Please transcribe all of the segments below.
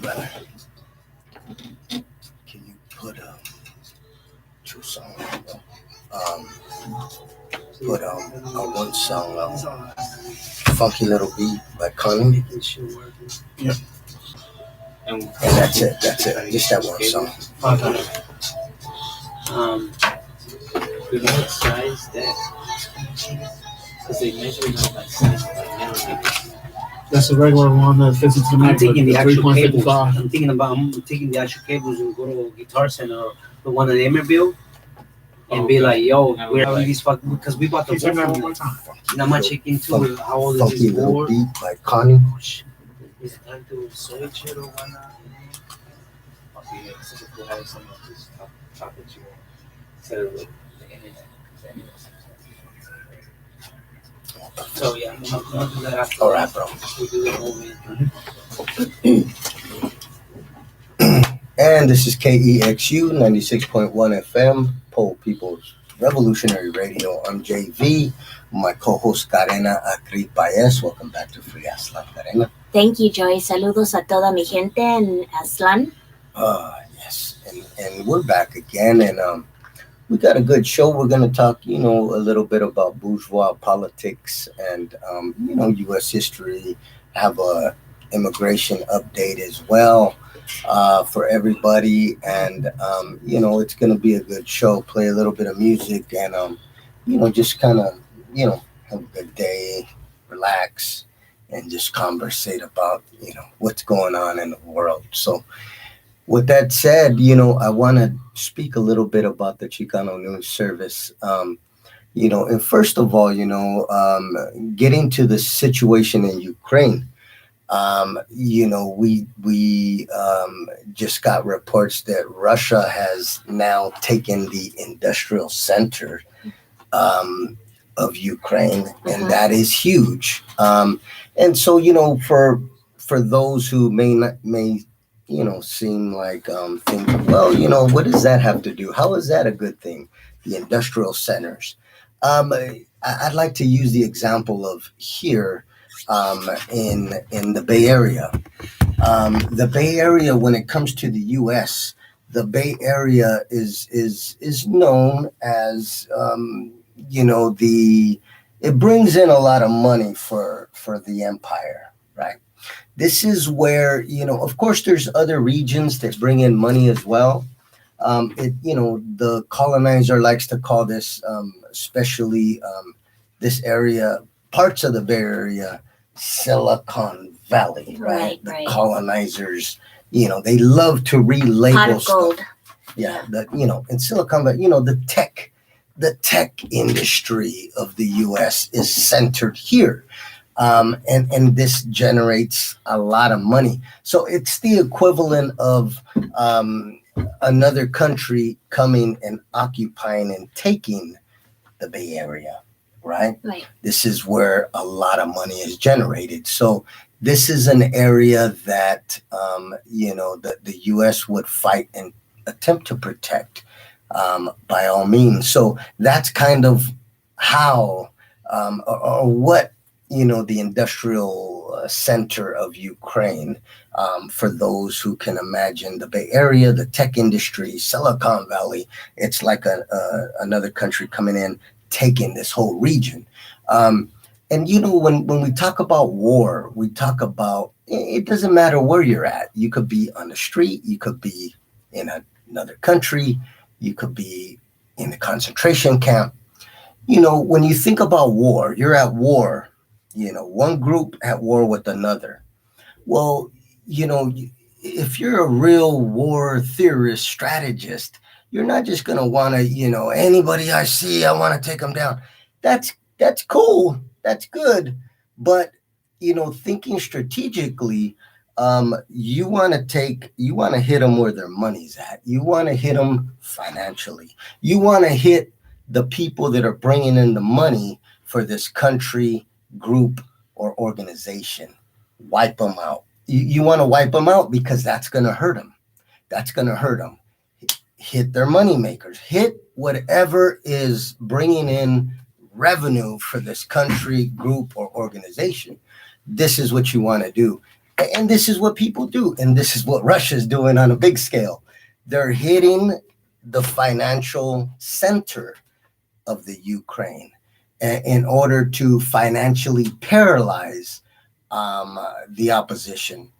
brother. Can you put two songs? Put one song, Funky Little Beat by Connie. Yeah. And that's it. Just that one song. Okay. We know what size that, because they measure it by size by millimeters. That's a regular one that fits into the I'm neck. taking the actual cables. 3.55. I'm taking the actual cables and go to Guitar Center, the one at Emerville, and be like, yo, we're having these fucking, because we bought the Can you say that board one from more them. time? And I'm not checking into how old is Funky this Little board. Beat by Connie. Is it time to switch it or whatnot? Okay, so we'll have some of this topics you want. Instead of the internet. So yeah, I'll do that after. All right, bro. We do the moment. And this is KEXU 96.1 FM, Pole People's Revolutionary Radio. I'm JV. My co-host Karena Acri Paez. Welcome back to Free Aztlan, Karena. Thank you, Joy. Saludos a toda mi gente en Aztlan. Yes, and we're back again, and we got a good show. We're going to talk, a little bit about bourgeois politics and, U.S. history. Have a immigration update as well for everybody, and it's going to be a good show. Play a little bit of music, and just kind of have a good day, relax, and just conversate about what's going on in the world. So with that said, I want to speak a little bit about the Chicano News Service. And first of all, getting to the situation in Ukraine, we just got reports that Russia has now taken the industrial center of Ukraine, and that is huge. And so, for those who may seem like think, well, what does that have to do? How is that a good thing? The industrial centers. I'd like to use the example of here in the Bay Area. The Bay Area, when it comes to the U.S., the Bay Area is known as it brings in a lot of money for the empire, right? This is where, of course, there's other regions that bring in money as well. The colonizer likes to call this, especially this area, parts of the Bay Area, Silicon Valley, right? The colonizers, they love to relabel stuff. Yeah, in Silicon Valley, the tech industry of the U.S. is centered here. And this generates a lot of money. So it's the equivalent of another country coming and occupying and taking the Bay Area, right? This is where a lot of money is generated. So this is an area that, the U.S. would fight and attempt to protect by all means. So that's kind of how or what, the industrial center of Ukraine, for those who can imagine the Bay Area, the tech industry, Silicon Valley, it's like another country coming in, taking this whole region. And, when we talk about war, we talk about, it doesn't matter where you're at. You could be on the street, you could be in another country, you could be in a concentration camp. When you think about war, you're at war, one group at war with another. Well, if you're a real war theorist, strategist, you're not just going to want to, anybody I see, I want to take them down. That's cool. That's good. But, thinking strategically, you want to hit them where their money's at. You want to hit them financially. You want to hit the people that are bringing in the money for this country, group, or organization. Wipe them out. You want to wipe them out because that's going to hurt them. That's going to hurt them. Hit their money makers. Hit whatever is bringing in revenue for this country, group, or organization. This is what you want to do. And this is what people do, and this is what Russia's doing on a big scale. They're hitting the financial center of the Ukraine in order to financially paralyze the opposition.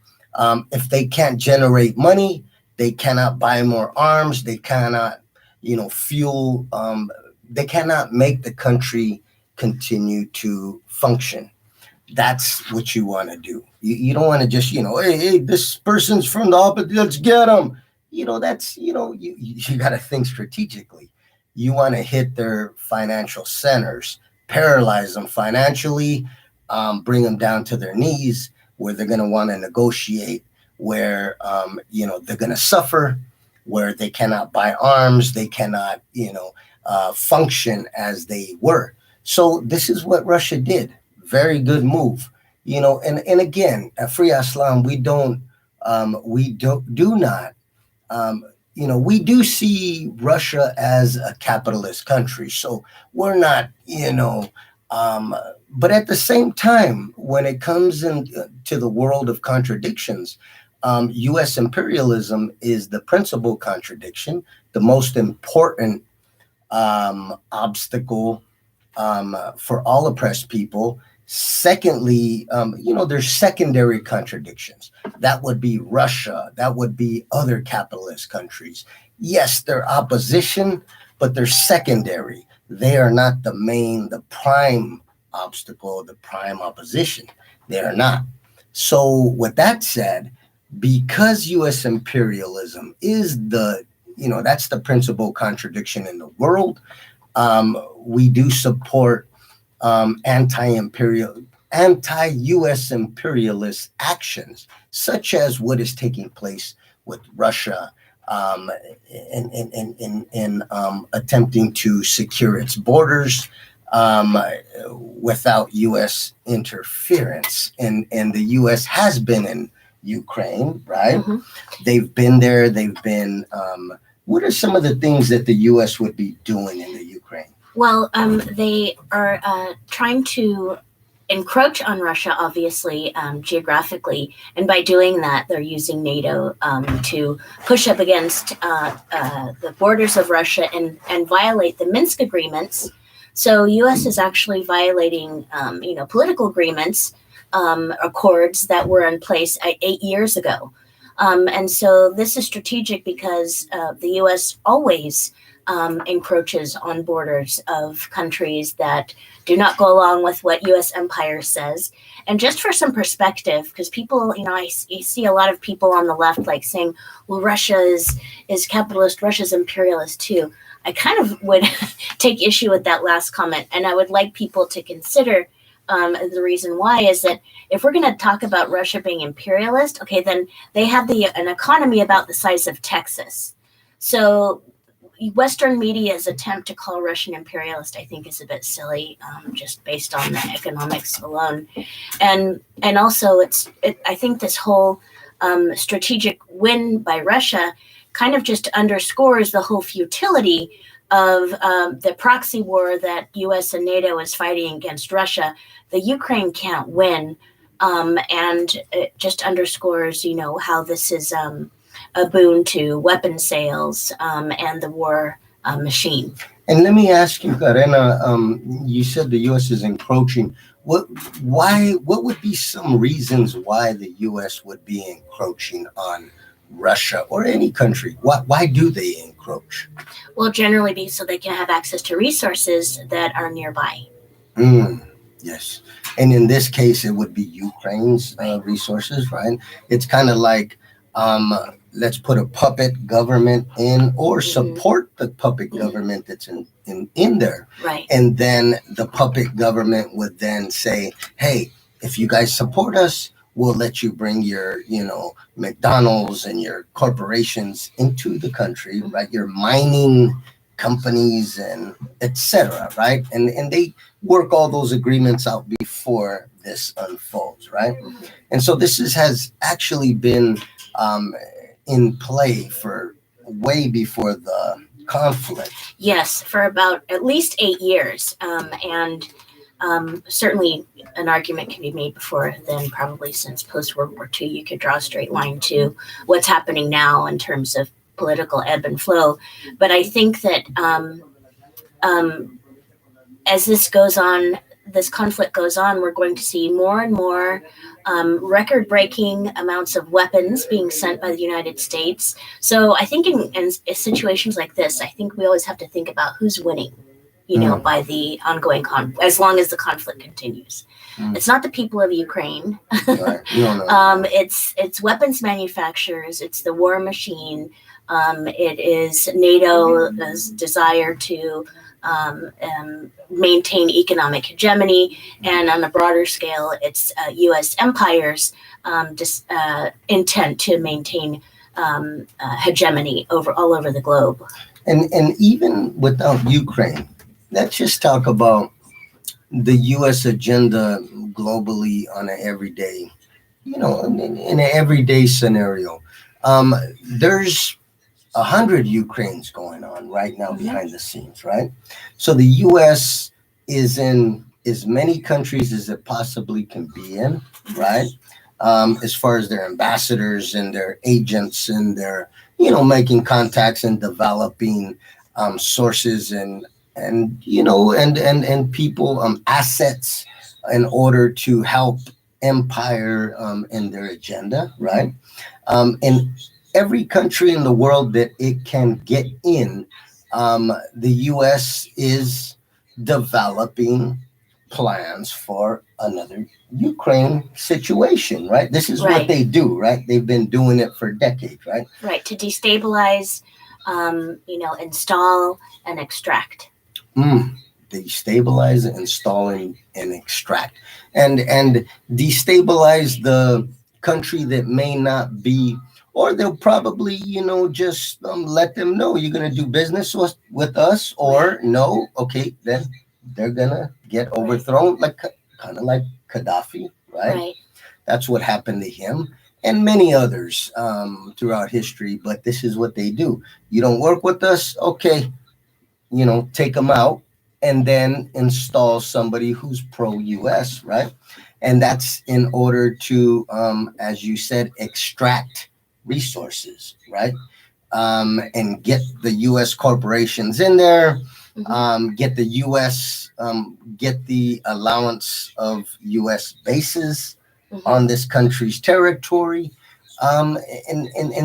If they can't generate money, they cannot buy more arms. They cannot, fuel. They cannot make the country continue to function. That's what you want to do. You don't want to just, hey, this person's from the opposite, let's get them. That's, you got to think strategically. You want to hit their financial centers, paralyze them financially, bring them down to their knees where they're going to want to negotiate, where, they're going to suffer, where they cannot buy arms, they cannot, function as they were. So this is what Russia did. Very good move, and again, at Free Aztlan, we do not, we do see Russia as a capitalist country. So we're not, but at the same time, when it comes into the world of contradictions, U.S. imperialism is the principal contradiction, the most important obstacle for all oppressed people. Secondly, there's secondary contradictions. That would be Russia. That would be other capitalist countries. Yes, they're opposition, but they're secondary. They are not the prime obstacle, the prime opposition. They are not. So with that said, because U.S. imperialism is that's the principal contradiction in the world, we do support anti-U.S. imperialist actions, such as what is taking place with Russia in attempting to secure its borders without U.S. interference. And the U.S. has been in Ukraine, right? Mm-hmm. They've been there. What are some of the things that the U.S. would be doing in the Ukraine? Well, they are trying to encroach on Russia, obviously, geographically. And by doing that, they're using NATO to push up against the borders of Russia and violate the Minsk agreements. So U.S. is actually violating, political agreements, accords that were in place 8 years ago. And so this is strategic because the U.S. always encroaches on borders of countries that do not go along with what U.S. empire says. And just for some perspective, because people, I see a lot of people on the left like saying, well, Russia is capitalist, Russia's imperialist too. I kind of would take issue with that last comment. And I would like people to consider the reason why is that if we're going to talk about Russia being imperialist, okay, then they have an economy about the size of Texas. So Western media's attempt to call Russian imperialist, I think, is a bit silly, just based on the economics alone. And also, I think this whole strategic win by Russia kind of just underscores the whole futility of the proxy war that U.S. and NATO is fighting against Russia. The Ukraine can't win, and it just underscores, how this is a boon to weapon sales and the war machine. And let me ask you, Karena, you said the U.S. is encroaching. What would be some reasons why the U.S. would be encroaching on Russia or any country? Why do they encroach? Well, generally be so they can have access to resources that are nearby. Yes. And in this case, it would be Ukraine's resources, right? It's kind of like, let's put a puppet government in or support the puppet government that's in there. Right. And then the puppet government would then say, hey, if you guys support us, we'll let you bring your, McDonald's and your corporations into the country, right? Your mining companies and etc., right? And they work all those agreements out before this unfolds, right? And so this has actually been in play for way before the conflict. Yes, for about at least 8 years. And Certainly, an argument can be made before then, probably since post World War II, you could draw a straight line to what's happening now in terms of political ebb and flow. But I think that um, as this conflict goes on, we're going to see more and more record breaking amounts of weapons being sent by the United States. So I think in situations like this, I think we always have to think about who's winning, by the ongoing as long as the conflict continues. It's not the people of Ukraine. Right. No. It's weapons manufacturers. It's the war machine. It is NATO's desire to maintain economic hegemony, and on a broader scale, it's U.S. empire's intent to maintain hegemony all over the globe. And even without Ukraine, let's just talk about the U.S. agenda globally on an everyday, in an everyday scenario. There's 100 Ukraines going on right now behind the scenes, right? So the U.S. is in as many countries as it possibly can be in, right? As far as their ambassadors and their agents and their, making contacts and developing sources and people, assets in order to help empire in their agenda, right? And every country in the world that it can get in, the U.S. is developing plans for another Ukraine situation, right? This is what they do, right? They've been doing it for decades, right? Right, to destabilize, install and extract. Destabilize, install, and extract, and destabilize the country that may not be, or they'll probably, just let them know you're going to do business with us, or no, okay, then they're going to get overthrown, kind of like Gaddafi, right? That's what happened to him and many others throughout history. But this is what they do. You don't work with us, okay, take them out and then install somebody who's pro-US, right? And that's in order to, as you said, extract resources, right? And get the U.S. corporations in there, get the U.S., get the allowance of U.S. bases on this country's territory. And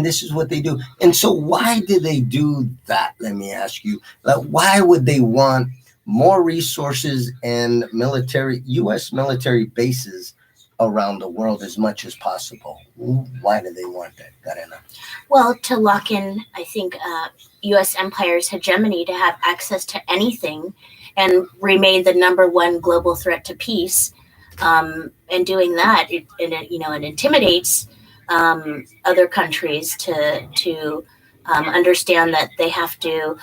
this is what they do. And so why do they do that? Let me ask you. Why would they want more resources and U.S. military bases around the world as much as possible? Why do they want that, Garena? Well, to lock in, I think, U.S. empire's hegemony, to have access to anything and remain the number one global threat to peace. And doing that, it intimidates other countries to understand that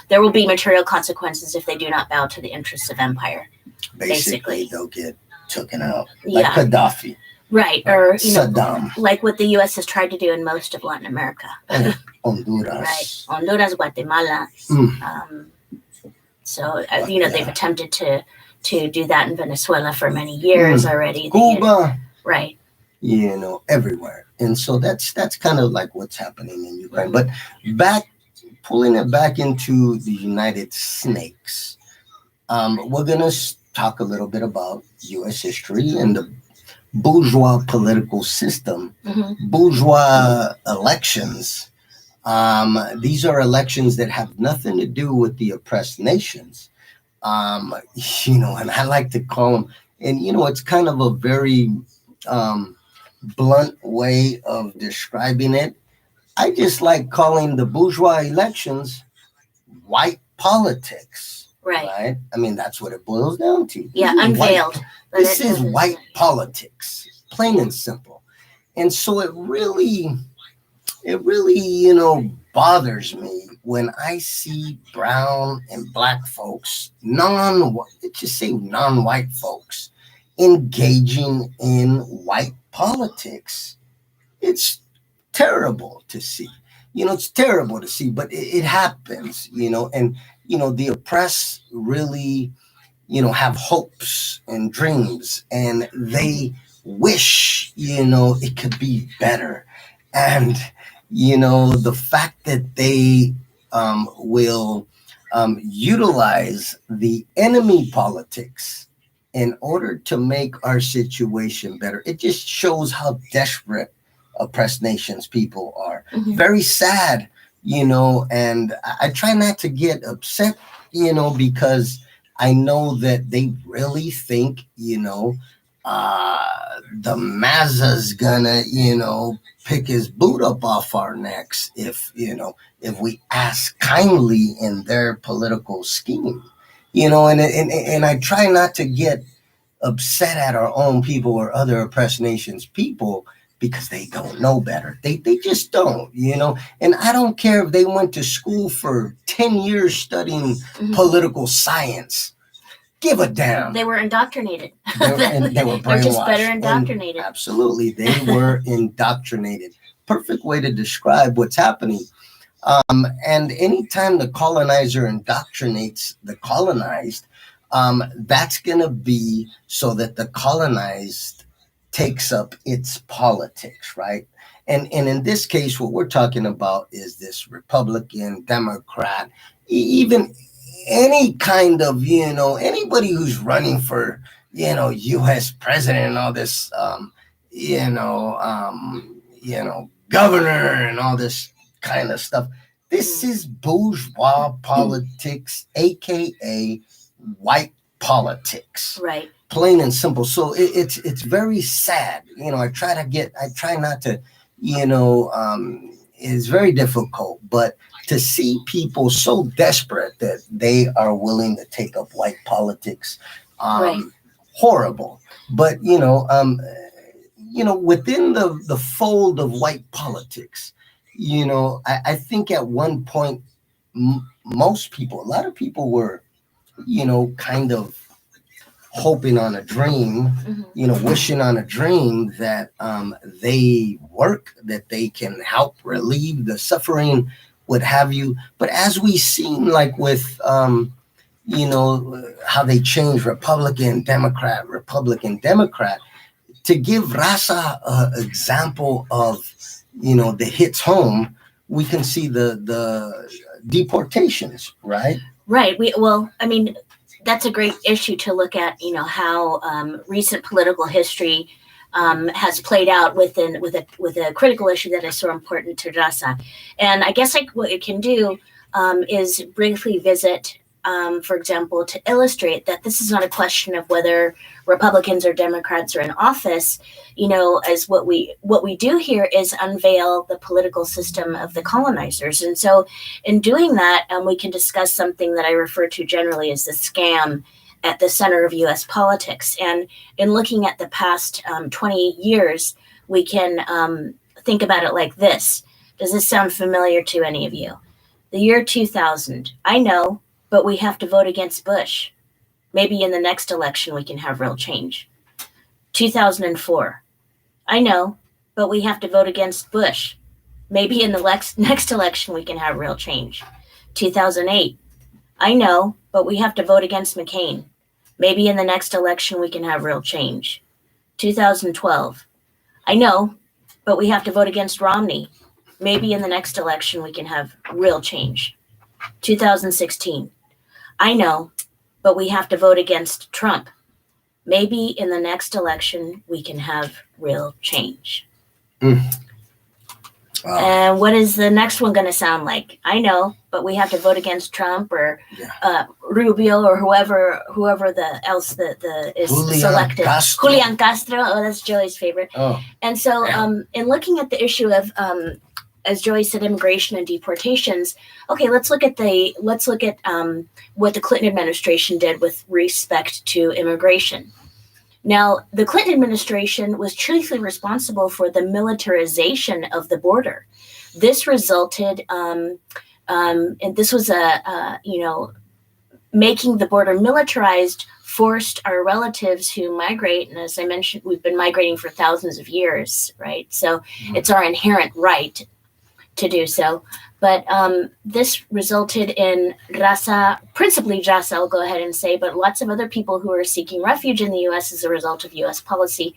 there will be material consequences if they do not bow to the interests of empire. Basically. They'll get taken out, like Gaddafi. Right, or Saddam. Like what the U.S. has tried to do in most of Latin America. Honduras. Right, Honduras, Guatemala. So they've attempted to do that in Venezuela for many years already. Cuba. Right. Everywhere. And so that's kind of like what's happening in Ukraine. But pulling it back into the United Snakes, we're going to talk a little bit about U.S. history and the bourgeois political system, bourgeois elections. These are elections that have nothing to do with the oppressed nations. And I like to call them, and it's kind of a very blunt way of describing it. I just like calling the bourgeois elections white politics. Right? I mean, that's what it boils down to. Yeah, unveiled. This is white politics, plain and simple. And so it really, bothers me when I see brown and black folks, non-white folks, engaging in white politics. It's terrible to see. It's terrible to see, but it happens, and, the oppressed really, have hopes and dreams, and they wish, it could be better. And, the fact that they will utilize the enemy politics in order to make our situation better, it just shows how desperate oppressed nations people are. Mhm. Very sad, and I try not to get upset, because I know that they really think, the Mazza's gonna, pick his boot up off our necks if we ask kindly in their political scheme, and I try not to get upset at our own people or other oppressed nations people because they don't know better. They just don't, And I don't care if they went to school for 10 years studying Mhm. political science. Give a damn. They were indoctrinated. They were brainwashed. They're just better And indoctrinated. absolutely, they were indoctrinated. Perfect way to describe what's happening. And anytime the colonizer indoctrinates the colonized, that's going to be so that the colonized takes up its politics, right? And in this case, what we're talking about is this Republican, Democrat, even any kind of, anybody who's running for, U.S. president and all this, governor and all this kind of stuff. This is bourgeois politics, aka white politics, Right. plain and simple. So it's very sad. I try not to, it's very difficult, but to see people so desperate that they are willing to take up white politics, Right. horrible. But within the fold of white politics, I think at one point, most people, a lot of people were, kind of hoping on a dream, Mhm. wishing on a dream that they work, that they can help relieve the suffering, what have you. But as we seen, like with, how they changed Republican, Democrat, to give Raza an example of, that hits home, we can see the deportations, right? Right. That's a great issue to look at. How recent political history has played out with a critical issue that is so important to Rasa. And I guess what it can do is briefly visit, for example, to illustrate that this is not a question of whether Republicans or Democrats are in office. As what we do here is unveil the political system of the colonizers. And so in doing that, we can discuss something that I refer to generally as the scam at the center of U.S. politics. And in looking at the past 20 years, we can think about it like this. Does this sound familiar to any of you? The year 2000. I know, but we have to vote against Bush. Maybe in the next election we can have real change. 2004. I know, but we have to vote against Bush. Maybe in the next election we can have real change. 2008. I know, but we have to vote against McCain. Maybe in the next election we can have real change. 2012. I know, but we have to vote against Romney. Maybe in the next election we can have real change. 2016. I know, but we have to vote against Trump. Maybe in the next election we can have real change. Wow. And what is the next one going to sound like? I know, but we have to vote against Trump or Rubio or whoever else the is Julian selected. Castro. Julian Castro. Oh, that's Joey's favorite. Oh, And so, yeah. In looking at the issue of, as Joey said, immigration and deportations. Okay, let's look at what the Clinton administration did with respect to immigration. Now, the Clinton administration was chiefly responsible for the militarization of the border. This resulted, and this was making the border militarized, forced our relatives who migrate, and as I mentioned, we've been migrating for thousands of years, right? So it's our inherent right to do so. But this resulted in principally Raza, I'll go ahead and say, but lots of other people who are seeking refuge in the U.S. as a result of U.S. policy,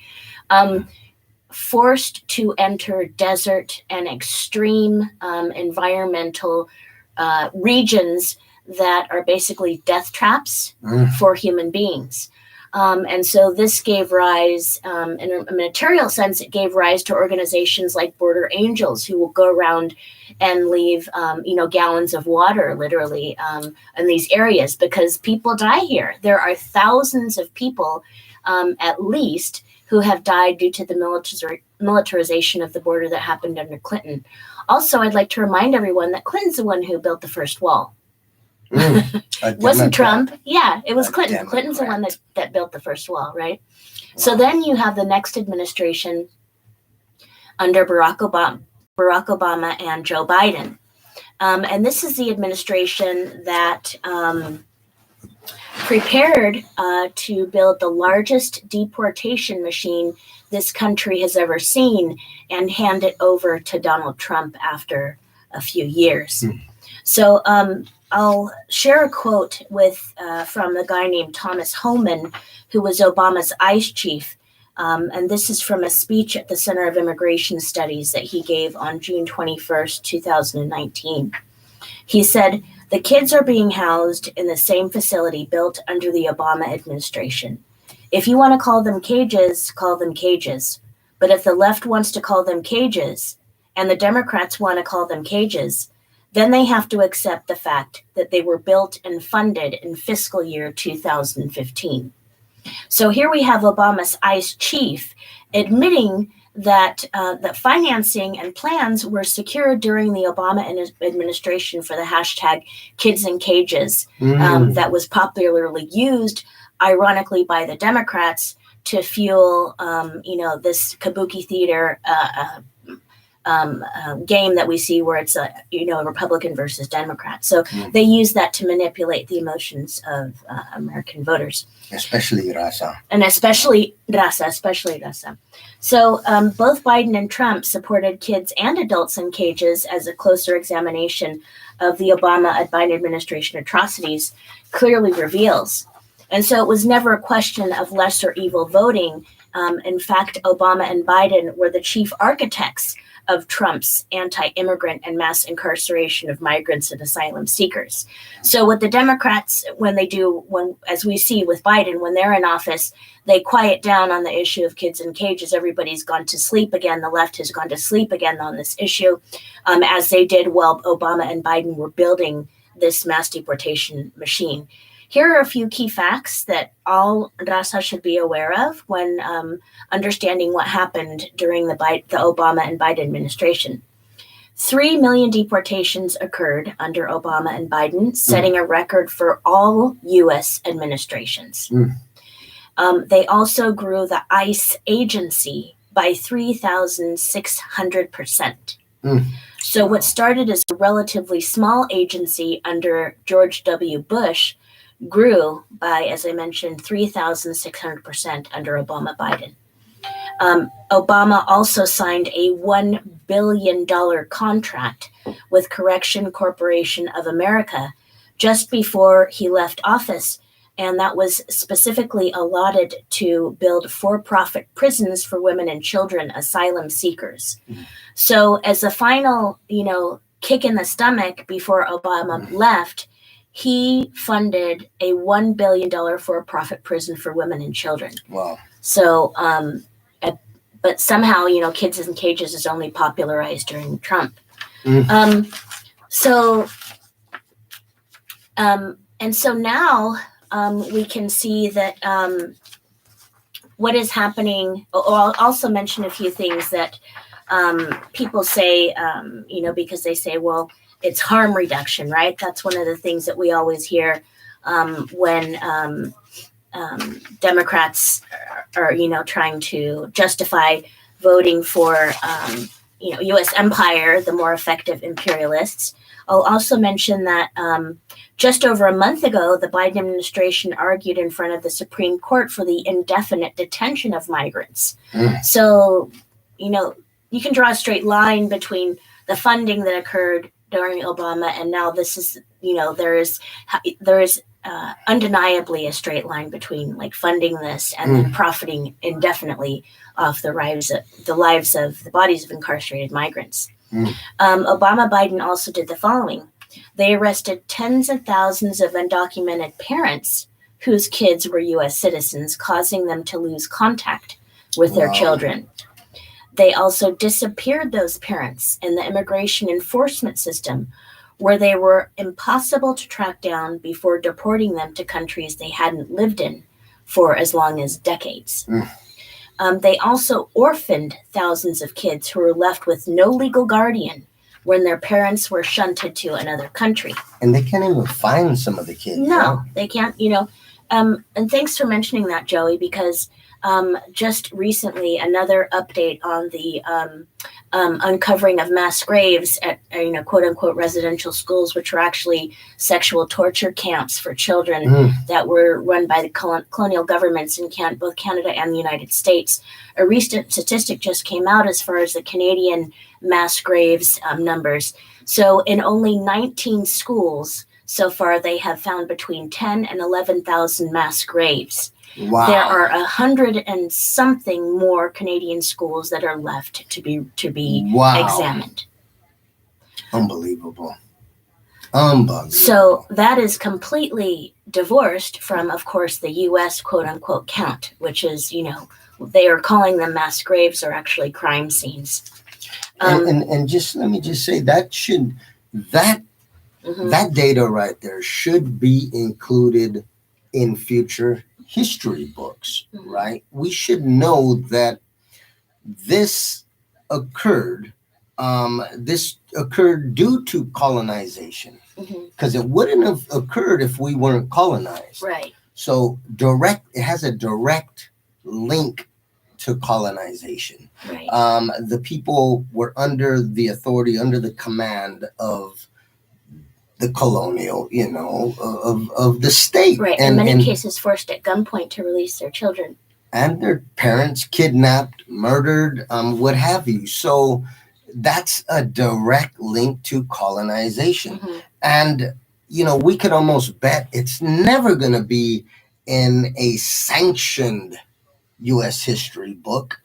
forced to enter desert and extreme environmental regions that are basically death traps for human beings. And so this gave rise, in a material sense, it gave rise to organizations like Border Angels, who will go around and leave, gallons of water, literally, in these areas because people die here. There are thousands of people, at least, who have died due to the militarization of the border that happened under Clinton. Also, I'd like to remind everyone that Clinton's the one who built the first wall. Wasn't Trump? Yeah, it was Clinton. Clinton's the one that built the first wall, right? Wow. So then you have the next administration under Barack Obama and Joe Biden. And this is the administration that prepared to build the largest deportation machine this country has ever seen and hand it over to Donald Trump after a few years. So I'll share a quote from a guy named Thomas Homan, who was Obama's ICE chief. And this is from a speech at the Center of Immigration Studies that he gave on June 21st, 2019. He said, "The kids are being housed in the same facility built under the Obama administration. If you want to call them cages, call them cages. But if the left wants to call them cages and the Democrats want to call them cages, then they have to accept the fact that they were built and funded in fiscal year 2015. So here we have Obama's ICE chief admitting that that financing and plans were secured during the Obama administration for the hashtag Kids in Cages that was popularly used, ironically, by the Democrats to fuel, this kabuki theater game that we see where it's a Republican versus Democrat. So they use that to manipulate the emotions of American voters. Especially Raza. And especially Raza. So both Biden and Trump supported kids and adults in cages, as a closer examination of the Obama and Biden administration atrocities clearly reveals. And so it was never a question of lesser evil voting. In fact, Obama and Biden were the chief architects of Trump's anti-immigrant and mass incarceration of migrants and asylum seekers. So what the Democrats, as we see with Biden, when they're in office, they quiet down on the issue of kids in cages. Everybody's gone to sleep again. The left has gone to sleep again on this issue, as they did while Obama and Biden were building this mass deportation machine. Here are a few key facts that all Raza should be aware of when understanding what happened during the Obama and Biden administration. 3 million deportations occurred under Obama and Biden, setting a record for all U.S. administrations. They also grew the ICE agency by 3,600%. So what started as a relatively small agency under George W. Bush grew by, as I mentioned, 3,600% under Obama-Biden. Obama also signed a $1 billion contract with Correction Corporation of America just before he left office, and that was specifically allotted to build for-profit prisons for women and children, asylum seekers. So as a final, kick in the stomach before Obama left, he funded a $1 billion for-profit prison for women and children. Wow. So, but somehow, kids in cages is only popularized during Trump. And so now we can see that what is happening. I'll also mention a few things that people say, because they say, well, it's harm reduction, right? That's one of the things that we always hear when Democrats are, trying to justify voting for, U.S. empire, the more effective imperialists. I'll also mention that just over a month ago, the Biden administration argued in front of the Supreme Court for the indefinite detention of migrants. So, you can draw a straight line between the funding that occurred during Obama, and now this is, there is undeniably a straight line between like funding this and then profiting indefinitely off the lives of the bodies of incarcerated migrants. Obama Biden also did the following. They arrested tens of thousands of undocumented parents whose kids were U.S. citizens, causing them to lose contact with their children. They also disappeared those parents in the immigration enforcement system, where they were impossible to track down before deporting them to countries they hadn't lived in for as long as decades. They also orphaned thousands of kids who were left with no legal guardian when their parents were shunted to another country. And they can't even find some of the kids. No, they can't, and thanks for mentioning that, Joey, because just recently, another update on the uncovering of mass graves at, quote unquote, residential schools, which were actually sexual torture camps for children that were run by the colonial governments in both Canada and the United States. A recent statistic just came out as far as the Canadian mass graves numbers. So in only 19 schools so far, they have found between 10 and 11,000 mass graves. Wow. There are 100 and something more Canadian schools that are left to be examined. Unbelievable. So that is completely divorced from, of course, the U.S. quote unquote count, which is, they are calling them mass graves or actually crime scenes. And just let me just say that data right there should be included in future history books, right? We should know that this occurred due to colonization, because it wouldn't have occurred if we weren't colonized. Right. So it has a direct link to colonization. Right. The people were under the authority, under the command of the colonial, of the state. Right. In many cases, forced at gunpoint to release their children. And their parents kidnapped, murdered, what have you. So that's a direct link to colonization. And, we could almost bet it's never going to be in a sanctioned U.S. history book.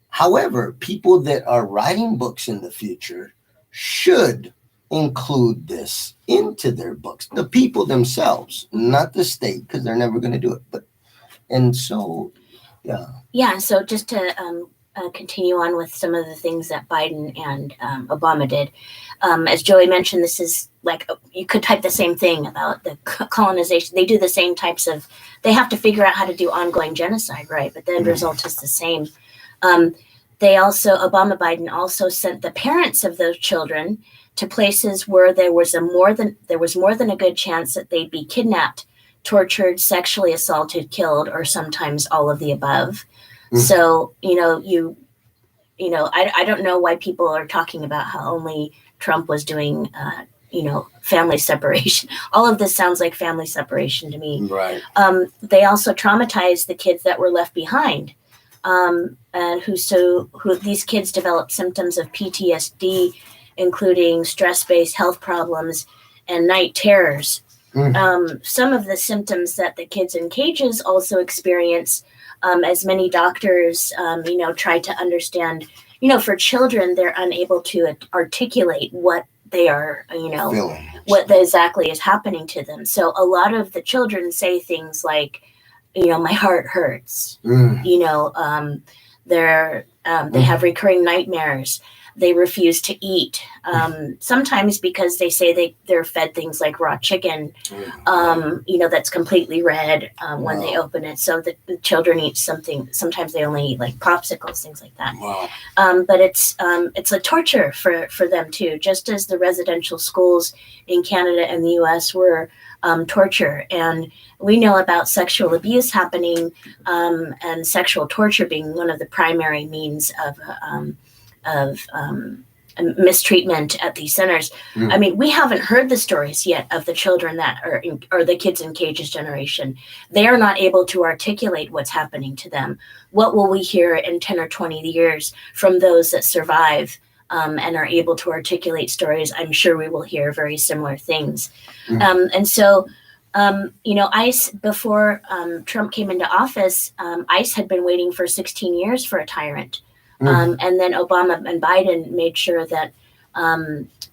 However, people that are writing books in the future should include this into their books. The people themselves, not the state, because they're never going to do it. Yeah, so just to continue on with some of the things that Biden and Obama did. As Joey mentioned, this is like, you could type the same thing about the colonization. They do the same they have to figure out how to do ongoing genocide, right? But the end result is the same. Obama Biden also sent the parents of those children to places where there was more than a good chance that they'd be kidnapped, tortured, sexually assaulted, killed, or sometimes all of the above. So, I don't know why people are talking about how only Trump was doing, family separation. All of this sounds like family separation to me. Right. They also traumatized the kids that were left behind, and who these kids developed symptoms of PTSD, including stress-based health problems and night terrors. Some of the symptoms that the kids in cages also experience, as many doctors, try to understand, for children, they're unable to articulate what they are, what exactly is happening to them. So a lot of the children say things like, my heart hurts, they have recurring nightmares. They refuse to eat, sometimes because they say they're fed things like raw chicken, that's completely red when they open it. So the children eat something. Sometimes they only eat like popsicles, things like that. Wow. But it's a torture for them too, just as the residential schools in Canada and the U.S. were torture. And we know about sexual abuse happening, and sexual torture being one of the primary means of mistreatment at these centers. I mean, we haven't heard the stories yet of the children that are the kids in cages generation. They are not able to articulate what's happening to them. What will we hear in 10 or 20 years from those that survive and are able to articulate stories, I'm sure we will hear very similar things. And so, ICE, before Trump came into office, ICE had been waiting for 16 years for a tyrant. And then Obama and Biden made sure that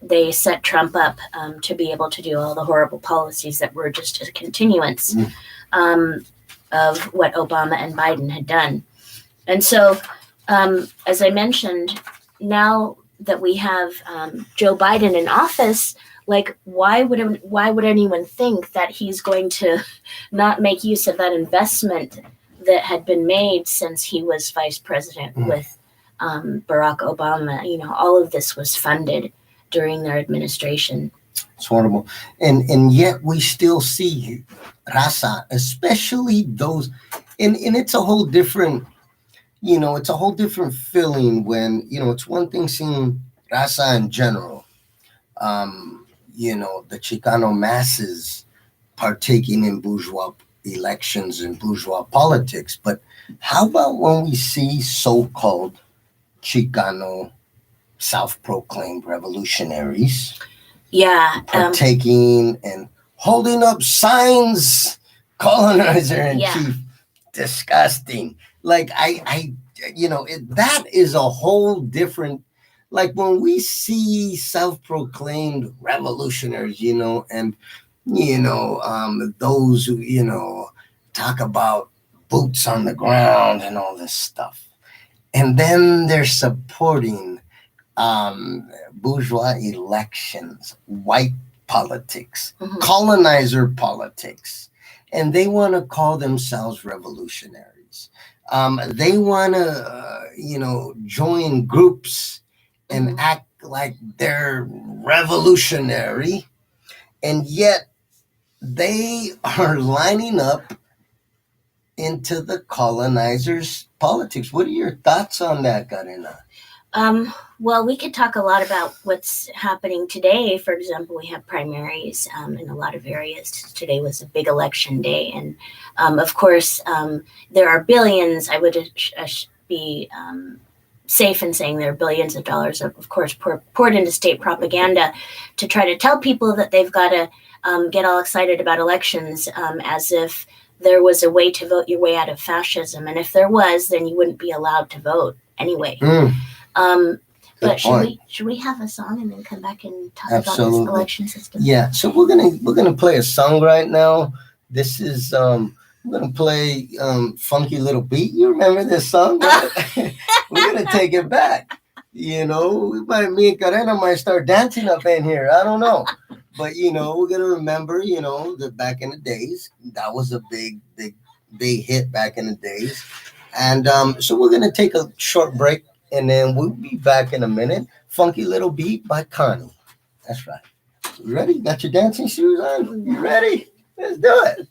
they set Trump up to be able to do all the horrible policies that were just a continuance of what Obama and Biden had done. And so, as I mentioned, now that we have Joe Biden in office, like why would anyone think that he's going to not make use of that investment that had been made since he was vice president with Barack Obama? All of this was funded during their administration. It's horrible. And yet we still see raza, especially those, and it's a whole different, it's a whole different feeling when, it's one thing seeing raza in general, the Chicano masses partaking in bourgeois elections and bourgeois politics. But how about when we see so-called Chicano self-proclaimed revolutionaries partaking and holding up signs, colonizer in chief? Disgusting. Like that is a whole different, like when we see self-proclaimed revolutionaries, and those who talk about boots on the ground and all this stuff, and then they're supporting bourgeois elections, white politics, colonizer politics, and they want to call themselves revolutionaries. They want to, join groups and act like they're revolutionary, and yet they are lining up into the colonizers' politics. What are your thoughts on that, Karina? Well, we could talk a lot about what's happening today. For example, we have primaries in a lot of areas. Today was a big election day. And of course, there are billions. I would be safe in saying there are billions of dollars, of course, poured into state propaganda to try to tell people that they've got to get all excited about elections as if there was a way to vote your way out of fascism. And if there was, then you wouldn't be allowed to vote anyway. But should we have a song and then come back and talk about this election system? Yeah. So we're gonna play a song right now. This is we're gonna play Funky Little Beat. You remember this song? We're gonna take it back. Me and Karena might start dancing up in here. I don't know. But we're gonna remember, that back in the days, that was a big hit back in the days. And so we're gonna take a short break. And then we'll be back in a minute. Funky Little Beat by Connie. That's right. You ready? Got your dancing shoes on? You ready? Let's do it.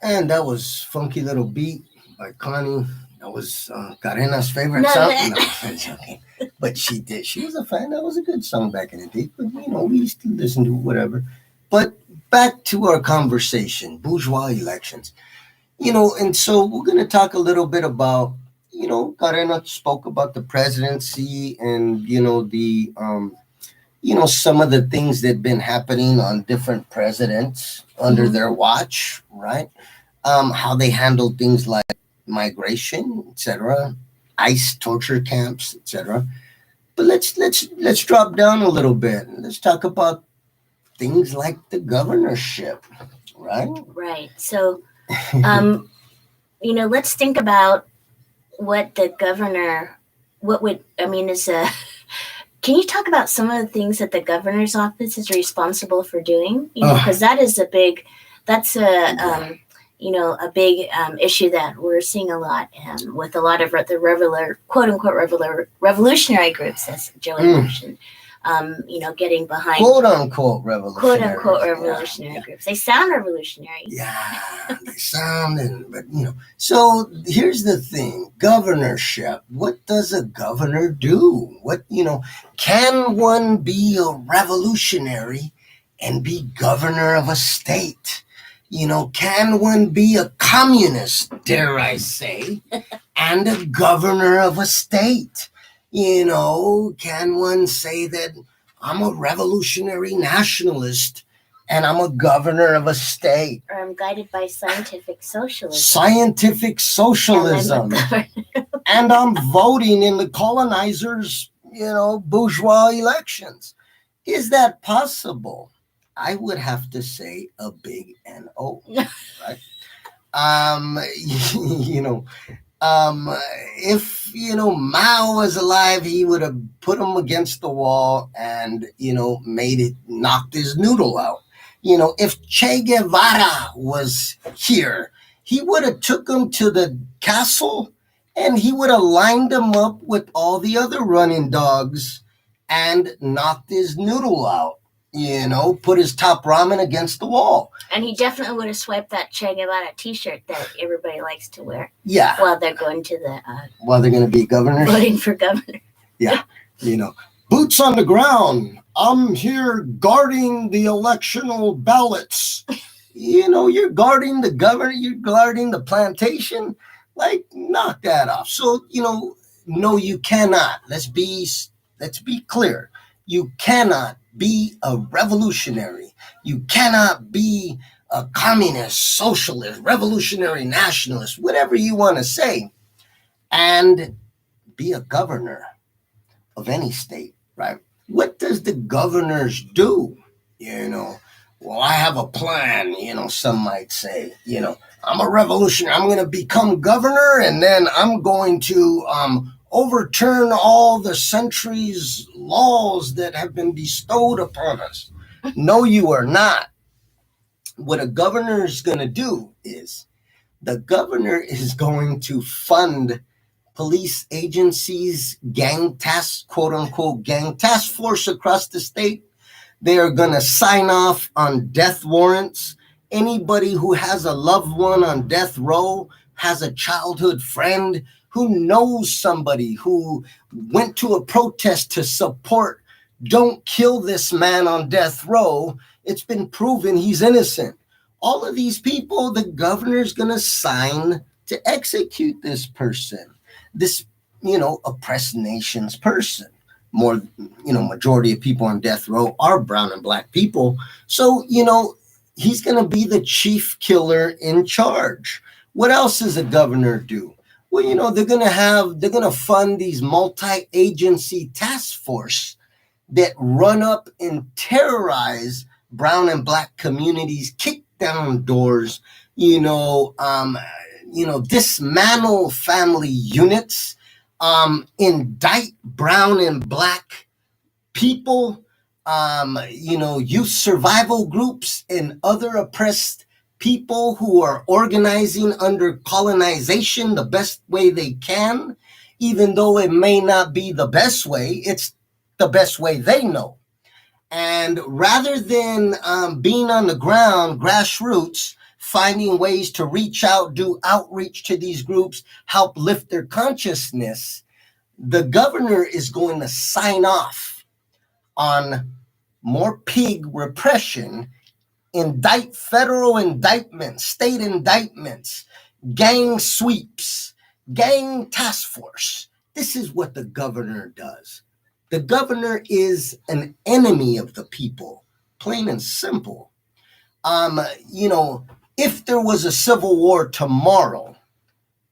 And that was Funky Little Beat by Connie. That was Karena's favorite No, song. that- No, I'm joking. But she did. She was a fan. That was a good song back in the day. But, we used to listen to whatever. But back to our conversation, bourgeois elections. And so we're going to talk a little bit about, Karena spoke about the presidency and, some of the things that have been happening on different presidents under their watch, right? How they handled things like migration, etc., ICE torture camps, etc. But let's drop down a little bit. Let's talk about things like the governorship, right? right. So, let's think about what the governor, what would, I mean, is a, can you talk about some of the things that the governor's office is responsible for doing? Because that is that's a big issue that we're seeing a lot with a lot of the quote unquote revolutionary groups, as Joey mentioned. Getting behind quote unquote revolutionary groups. They sound revolutionary. Yeah, they sound, but So here's the thing: governorship. What does a governor do? Can one be a revolutionary and be governor of a state? Can one be a communist, dare I say, and a governor of a state? Can one say that I'm a revolutionary nationalist and I'm a governor of a state? Or I'm guided by scientific socialism. Scientific socialism. And I'm voting in the colonizers', bourgeois elections. Is that possible? I would have to say a big no, right? If Mao was alive, he would have put him against the wall and knocked his noodle out. If Che Guevara was here, he would have took him to the castle and he would have lined him up with all the other running dogs and knocked his noodle out. Put his top ramen against the wall. And he definitely would have swiped that Che Guevara T-shirt that everybody likes to wear. Yeah. While they're going to the... while they're going to be governors? Voting for governor. Yeah. Boots on the ground. I'm here guarding the electional ballots. You're guarding the governor. You're guarding the plantation. Like, knock that off. So, no, you cannot. Let's be clear. You cannot be a revolutionary. You cannot be a communist, socialist, revolutionary nationalist, whatever you want to say, and be a governor of any state, right? What does the governors do? Well, I have a plan, some might say, I'm a revolutionary. I'm going to become governor and then I'm going to overturn all the centuries' laws that have been bestowed upon us. No, you are not. What a governor is going to do is the governor is going to fund police agencies, quote unquote, gang task force across the state. They are going to sign off on death warrants. Anybody who has a loved one on death row, has a childhood friend, who knows somebody who went to a protest to support, don't kill this man on death row. It's been proven he's innocent. All of these people, the governor's going to sign to execute this person, this, oppressed nation's person. More, majority of people on death row are brown and black people. So, he's going to be the chief killer in charge. What else does a governor do? Well, they're going to fund these multi-agency task force that run up and terrorize brown and black communities, kick down doors, dismantle family units, indict brown and black people, youth survival groups and other oppressed people who are organizing under colonization the best way they can, even though it may not be the best way, it's the best way they know. And rather than being on the ground, grassroots, finding ways to reach out, do outreach to these groups, help lift their consciousness, the governor is going to sign off on more pig repression, indict federal indictments, state indictments, gang sweeps, gang task force. This is what the governor does. The governor is an enemy of the people, plain and simple. You know, if there was a civil war tomorrow,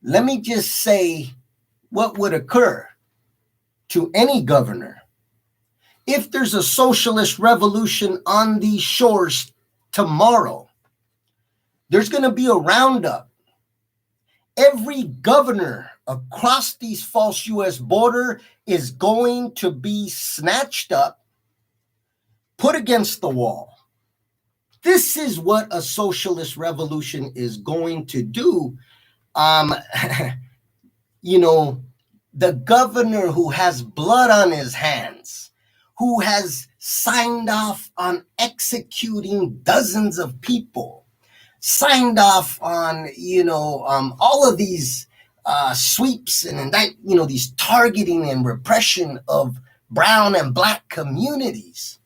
let me just say what would occur to any governor. If there's a socialist revolution on these shores tomorrow, there's going to be a roundup. Every governor across these false U.S. border is going to be snatched up, put against the wall. This is what a socialist revolution is going to do. You know, the governor who has blood on his hands, who has signed off on executing dozens of people, signed off on, all of these sweeps and these targeting and repression of brown and black communities.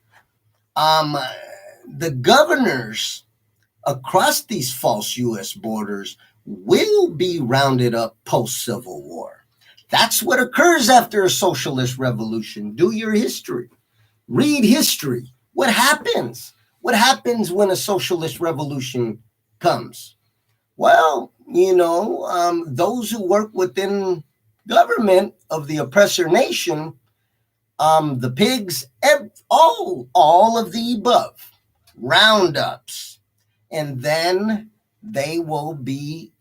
The governors across these false U.S. borders will be rounded up post-Civil War. That's what occurs after a socialist revolution. Do your history. Read history. What happens? What happens when a socialist revolution comes? Well, those who work within government of the oppressor nation, the pigs, all of the above, roundups, and then they will be,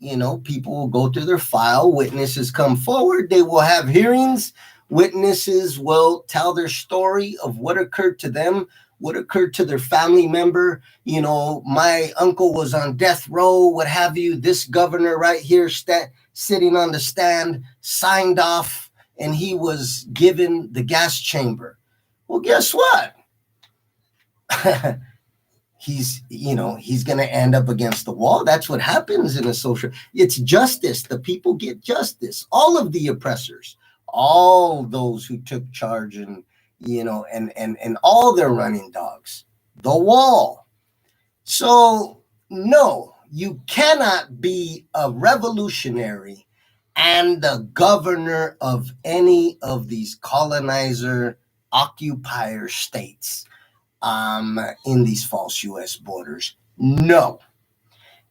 people will go through their file, witnesses come forward, they will have hearings, witnesses will tell their story of what occurred to them, what occurred to their family member. My uncle was on death row, what have you. This governor right here sitting on the stand signed off, and he was given the gas chamber. Well, guess what? He's going to end up against the wall. That's what happens in a social. It's justice. The people get justice. All of the oppressors, all those who took charge, and and all their running dogs, the wall. So no, you cannot be a revolutionary and the governor of any of these colonizer occupier states in these false U.S. borders. No.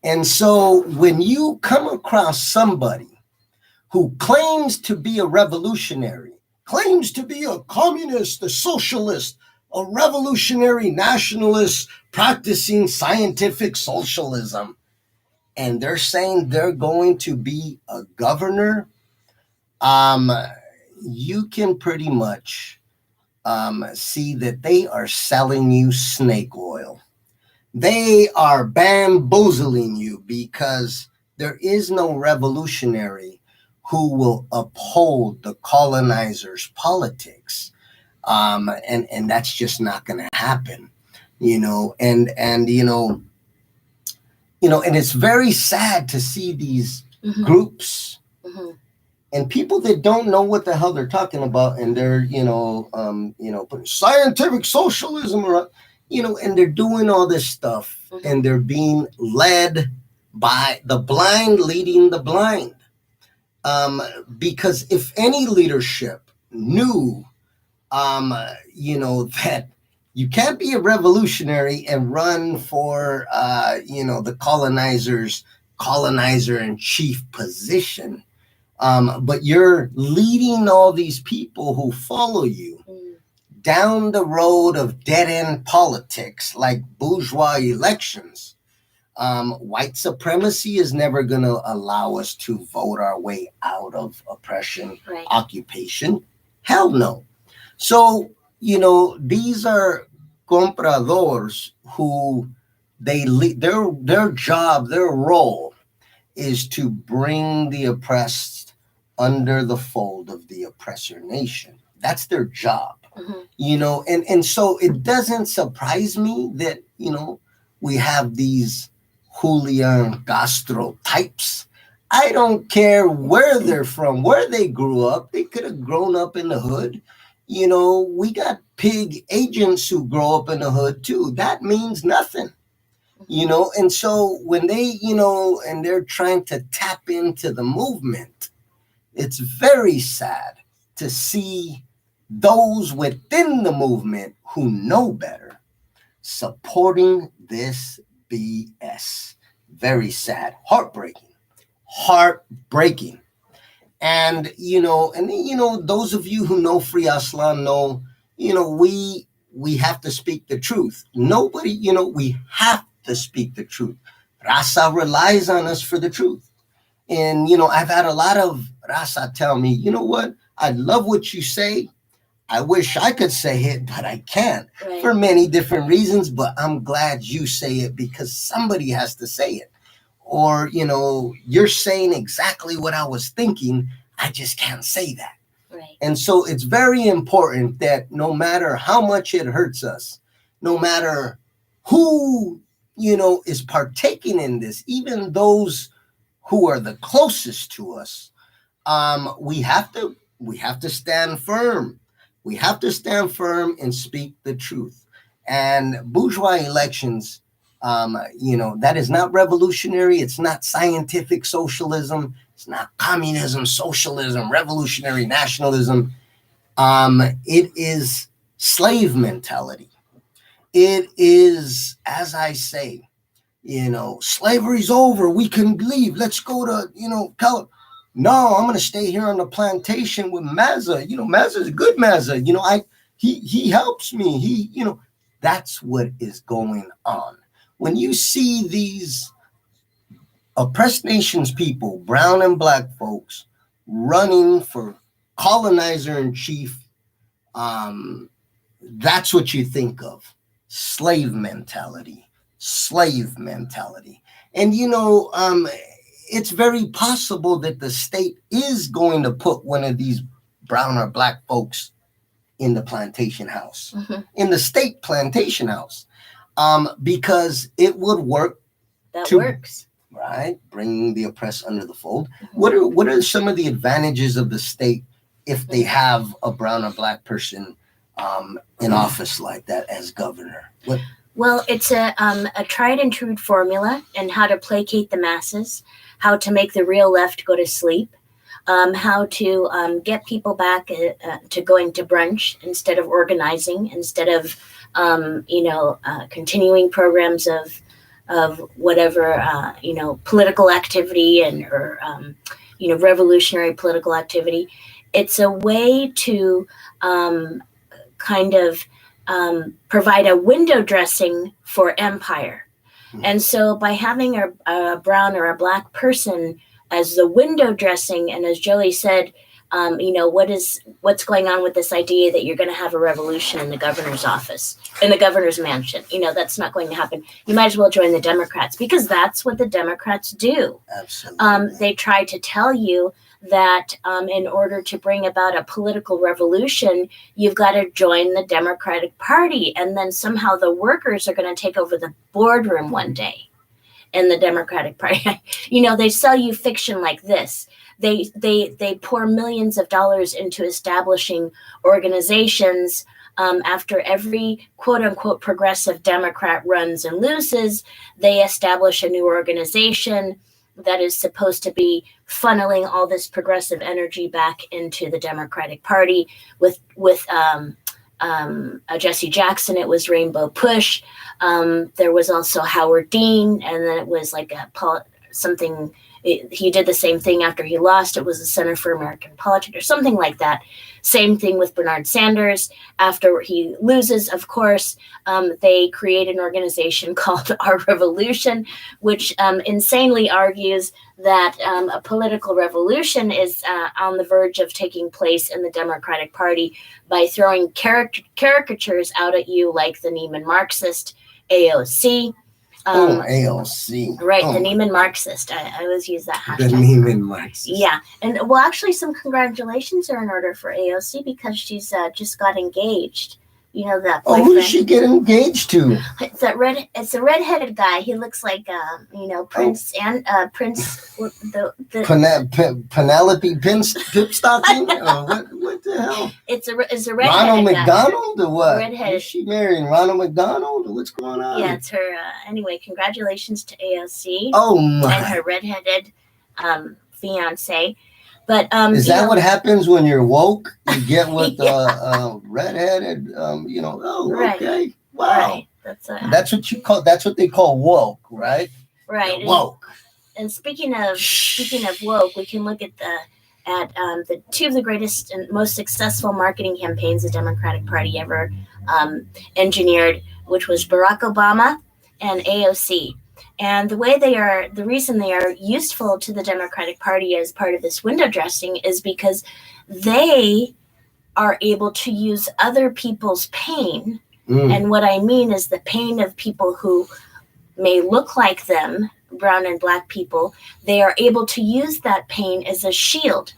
And so when you come across somebody who claims to be a revolutionary, claims to be a communist, a socialist, a revolutionary nationalist practicing scientific socialism, and they're saying they're going to be a governor, you can pretty much see that they are selling you snake oil. They are bamboozling you, because there is no revolutionary who will uphold the colonizers' politics. And that's just not going to happen, and it's very sad to see these groups and people that don't know what the hell they're talking about, and they're putting scientific socialism around, and they're doing all this stuff, and they're being led by the blind leading the blind. Because if any leadership knew, that you can't be a revolutionary and run for, the colonizer in chief position, but you're leading all these people who follow you down the road of dead-end politics like bourgeois elections. White supremacy is never going to allow us to vote our way out of oppression, occupation. Hell no. So, these are compradores who their job, their role is to bring the oppressed under the fold of the oppressor nation. That's their job, and so it doesn't surprise me that, we have these Julian Castro types. I don't care where they're from, where they grew up. They could have grown up in the hood. We got pig agents who grow up in the hood too. That means nothing. And so when they, and they're trying to tap into the movement, it's very sad to see those within the movement who know better supporting this BS. Very sad. Heartbreaking. And, those of you who know Free Aztlan know, we have to speak the truth. Nobody, we have to speak the truth. Raza relies on us for the truth. And, I've had a lot of Raza tell me, you know what? I love what you say. I wish I could say it, but I can't for many different reasons. But I'm glad you say it because somebody has to say it. Or, you're saying exactly what I was thinking. I just can't say that. Right. And so it's very important that no matter how much it hurts us, no matter who, is partaking in this, even those who are the closest to us, we have to stand firm. We have to stand firm and speak the truth. And bourgeois elections, that is not revolutionary. It's not scientific socialism. It's not communism, socialism, revolutionary nationalism. It is slave mentality. It is, as I say, slavery's over. We can leave. Let's go to, California. No, I'm going to stay here on the plantation with Mazza. Mazza's a good Mazza. He helps me. That's what is going on. When you see these oppressed nations people, brown and black folks, running for colonizer in chief, that's what you think of. Slave mentality. And, it's very possible that the state is going to put one of these brown or black folks in the plantation house, in the state plantation house, because it would work. That works. Right? Bringing the oppressed under the fold. What are some of the advantages of the state if they have a brown or black person in office like that as governor? Well, it's a tried and true formula in how to placate the masses, how to make the real left go to sleep, how to get people back to going to brunch instead of organizing, instead of continuing programs of whatever political activity or revolutionary political activity. It's a way to kind of provide a window dressing for empire. And so by having a brown or a black person as the window dressing, and as Joey said, what's going on with this idea that you're going to have a revolution in the governor's office, in the governor's mansion? That's not going to happen. You might as well join the Democrats, because that's what the Democrats do. Absolutely. They try to tell you that in order to bring about a political revolution, you've got to join the Democratic Party, and then somehow the workers are going to take over the boardroom one day in the Democratic Party. They sell you fiction like this. They pour millions of dollars into establishing organizations. After every quote unquote progressive Democrat runs and loses, they establish a new organization that is supposed to be funneling all this progressive energy back into the Democratic Party. With Jesse Jackson, it was Rainbow Push. There was also Howard Dean, and then it was like something. He did the same thing after he lost. It was the Center for American Politics or something like that. Same thing with Bernard Sanders. After he loses, of course, they create an organization called Our Revolution, which insanely argues that a political revolution is on the verge of taking place in the Democratic Party by throwing caricatures out at you like the Neiman Marxist AOC. AOC. Right, the Neiman Marxist. I always use that hashtag. The Neiman Marxist. Yeah, and well, actually, some congratulations are in order for AOC because she's just got engaged. You know that Oh, boyfriend. who did she get engaged to? It's that red. It's a redheaded guy. He looks like Prince and Prince Penelope Pipstocking? What the hell? It's a redheaded Ronald guy. McDonald or what? Redheaded. Is she marrying Ronald McDonald? What's going on? Yeah, it's her. Anyway, congratulations to AOC Oh and my! her redheaded fiance. But Is that what happens when you're woke? You get with redheaded. Oh, Right. okay. Wow. Right. That's what you call. That's what they call woke, right? right. You're woke. And speaking of woke, we can look at the two of the greatest and most successful marketing campaigns the Democratic Party ever engineered, which was Barack Obama and AOC. And the reason they are useful to the Democratic Party as part of this window dressing is because they are able to use other people's pain. And what I mean is the pain of people who may look like them, brown and black people. They are able to use that pain as a shield.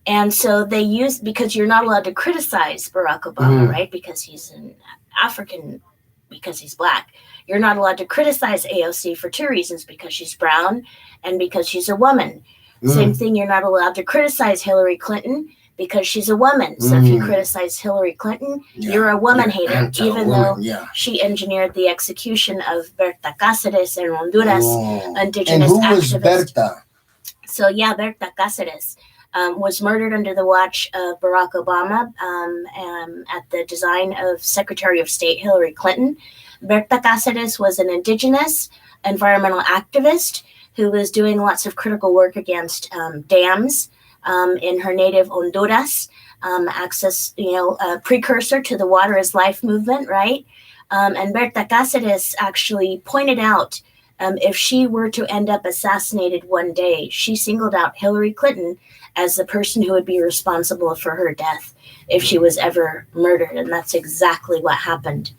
And so they use, because you're not allowed to criticize Barack Obama, right? Because he's an African, because he's black. You're not allowed to criticize AOC for two reasons, because she's brown and because she's a woman. Same thing, you're not allowed to criticize Hillary Clinton because she's a woman. So if you criticize Hillary Clinton, you're a woman hater, even though she engineered the execution of Berta Cáceres in Honduras, indigenous and who was activist. Berta? So Berta Cáceres was murdered under the watch of Barack Obama at the design of Secretary of State Hillary Clinton. Berta Cáceres was an indigenous environmental activist who was doing lots of critical work against dams in her native Honduras, a precursor to the Water is Life movement, right? And Berta Cáceres actually pointed out if she were to end up assassinated one day, she singled out Hillary Clinton as the person who would be responsible for her death if she was ever murdered. And that's exactly what happened.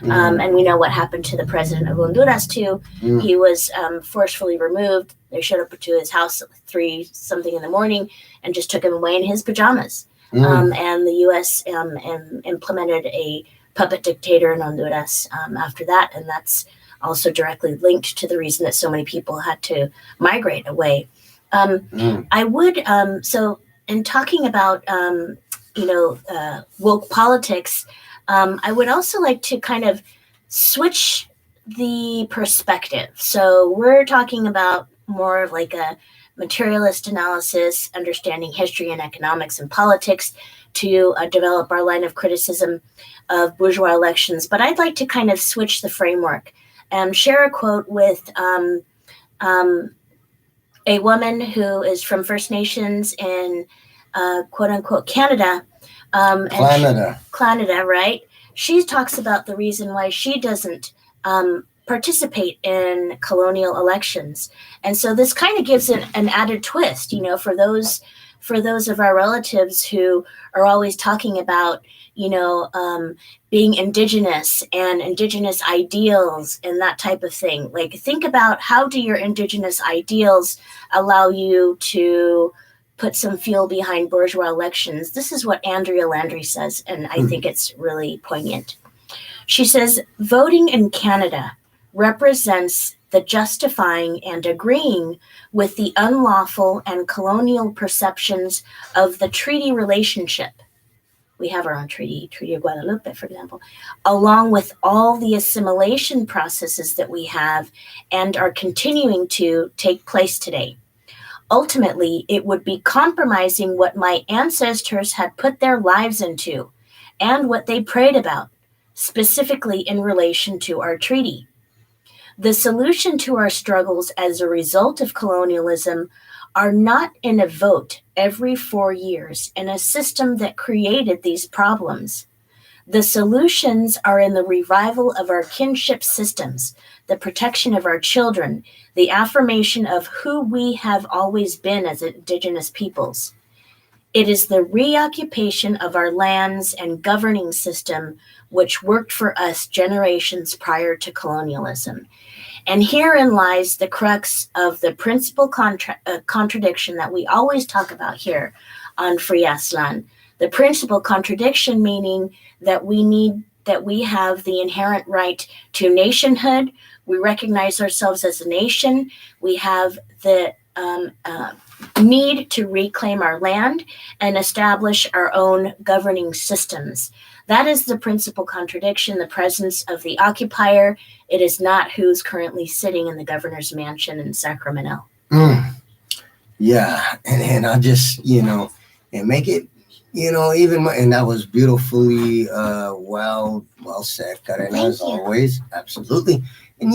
And we know what happened to the president of Honduras, too. He was forcefully removed. They showed up to his house at 3-something in the morning and just took him away in his pajamas. And the U.S. Implemented a puppet dictator in Honduras after that. And that's also directly linked to the reason that so many people had to migrate away. I would, so in talking about, woke politics, I would also like to kind of switch the perspective. So we're talking about more of like a materialist analysis, understanding history and economics and politics to develop our line of criticism of bourgeois elections. But I'd like to kind of switch the framework and share a quote with a woman who is from First Nations in quote unquote Canada. Canada, right? She talks about the reason why she doesn't participate in colonial elections. And so this kind of gives it an added twist, for those of our relatives who are always talking about, being indigenous and indigenous ideals and that type of thing. Like, think about, how do your indigenous ideals allow you to put some fuel behind bourgeois elections? This is what Andrea Landry says, and I think it's really poignant. She says, voting in Canada represents the justifying and agreeing with the unlawful and colonial perceptions of the treaty relationship. We have our own treaty of Guadalupe, for example, along with all the assimilation processes that we have and are continuing to take place today. Ultimately, it would be compromising what my ancestors had put their lives into and what they prayed about, specifically in relation to our treaty. The solution to our struggles as a result of colonialism are not in a vote every 4 years in a system that created these problems. The solutions are in the revival of our kinship systems, the protection of our children, the affirmation of who we have always been as Indigenous peoples. It is the reoccupation of our lands and governing system which worked for us generations prior to colonialism. And herein lies the crux of the principal contradiction that we always talk about here on Free Aztlan. The principal contradiction meaning that we have the inherent right to nationhood. We recognize ourselves as a nation. We have the need to reclaim our land and establish our own governing systems. That is the principal contradiction, the presence of the occupier. It is not who's currently sitting in the governor's mansion in Sacramento. Yeah, and I just, and make it, even and that was beautifully well said, Karen, Thank as you. always. Absolutely. And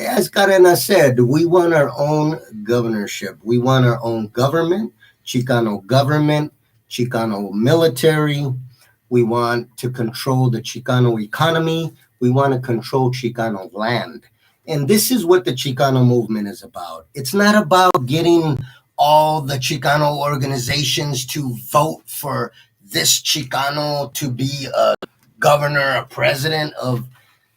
as Karen said, we want our own governorship. We want our own government, Chicano, Chicano military. We want to control the Chicano economy. We want to control Chicano land. And this is what the Chicano movement is about. It's not about getting all the Chicano organizations to vote for this Chicano to be a governor, a president of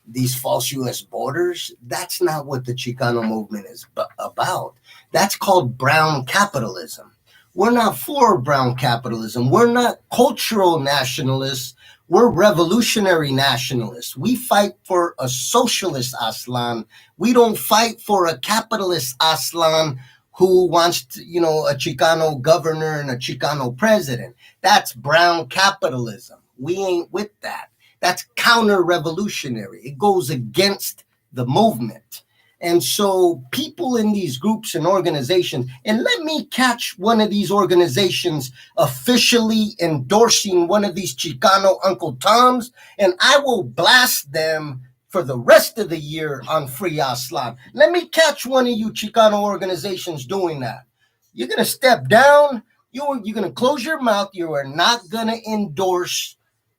these false U.S. borders. That's not what the Chicano movement is about. That's called brown capitalism. We're not for brown capitalism. We're not cultural nationalists. We're revolutionary nationalists. We fight for a socialist Aztlan. We don't fight for a capitalist Aztlan who wants to, a Chicano governor and a Chicano president. That's brown capitalism. We ain't with that. That's counter-revolutionary. It goes against the movement. And so people in these groups and organizations, and let me catch one of these organizations officially endorsing one of these Chicano Uncle Toms, and I will blast them for the rest of the year on Free Aztlan. Let me catch one of you Chicano organizations doing that. You're going to step down. You're going to close your mouth. You are not going to endorse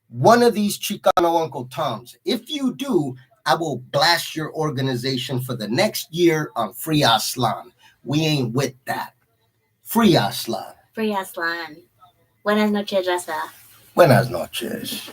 one of these Chicano Uncle Toms. If you do, I will blast your organization for the next year on Free Aztlan. We ain't with that. Free Aztlan. Free Aztlan. Buenas noches, Raza. Buenas noches.